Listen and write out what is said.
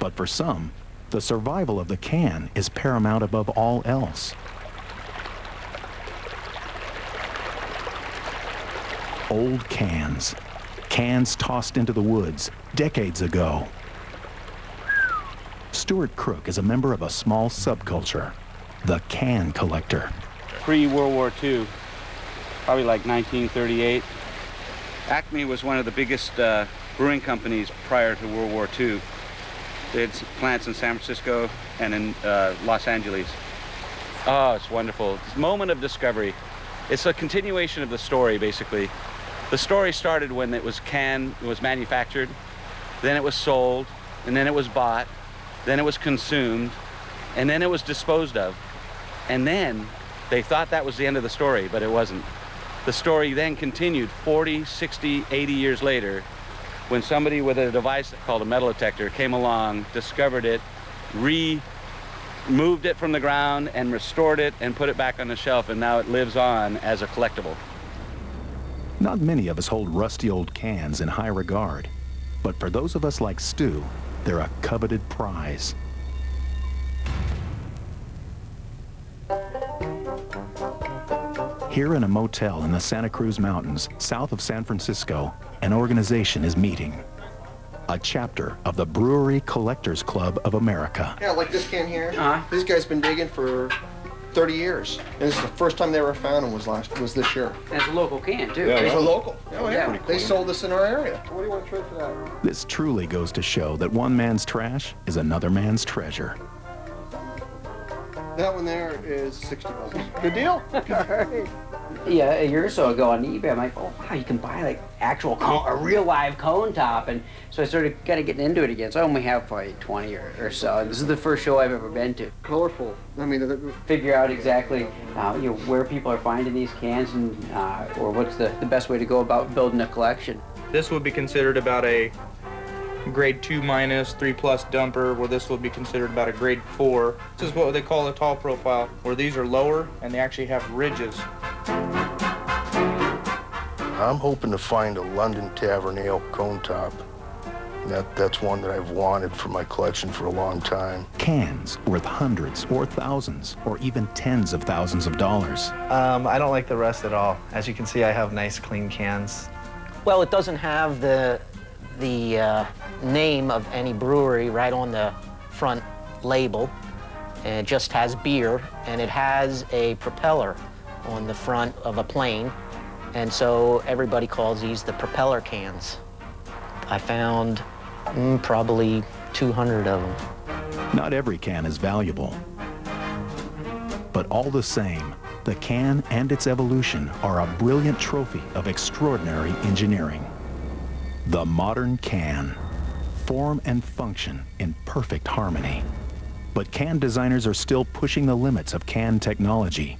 But for some, the survival of the can is paramount above all else. Old cans. Cans tossed into the woods decades ago. Stuart Crook is a member of a small subculture, the can collector. Pre-World War II, probably like 1938, Acme was one of the biggest brewing companies prior to World War II. They had plants in San Francisco and in Los Angeles. Oh, it's wonderful. It's a moment of discovery. It's a continuation of the story, basically. The story started when it was canned, it was manufactured, then it was sold, and then it was bought, then it was consumed, and then it was disposed of. And then they thought that was the end of the story, but it wasn't. The story then continued 40, 60, 80 years later when somebody with a device called a metal detector came along, discovered it, removed it from the ground and restored it and put it back on the shelf, and now it lives on as a collectible. Not many of us hold rusty old cans in high regard, but for those of us like Stu, they're a coveted prize. Here in a motel in the Santa Cruz Mountains, south of San Francisco, an organization is meeting. A chapter of the Brewery Collectors Club of America. Yeah, like this can here. These guys been digging for 30 years. And this is the first time they were found and was this year. And it's a local can, too. Yeah, it's a local. Oh, yeah. Pretty cool. They sold this in our area. What do you want to trade for that? This truly goes to show that one man's trash is another man's treasure. That one there is 60 bucks. Good deal. All right. Yeah, a year or so ago on eBay, I'm like, oh, wow, you can buy like actual cone, a real live cone top. And so I started kind of getting into it again. So I only have probably 20 or so. And this is the first show I've ever been to. Colorful. I mean, figure out exactly where people are finding these cans and or what's the best way to go about building a collection. This would be considered about a grade 2 minus, 3 plus dumper, where this would be considered about a grade 4. This is what they call a tall profile, where these are lower and they actually have ridges. I'm hoping to find a London Tavern Ale cone top. That's one that I've wanted for my collection for a long time. Cans worth hundreds or thousands or even tens of thousands of dollars. I don't like the rust at all. As you can see, I have nice clean cans. Well, it doesn't have the name of any brewery right on the front label. And it just has beer, and it has a propeller on the front of a plane. And so everybody calls these the propeller cans. I found probably 200 of them. Not every can is valuable. But all the same, the can and its evolution are a brilliant trophy of extraordinary engineering. The modern can. Form and function in perfect harmony. But can designers are still pushing the limits of can technology.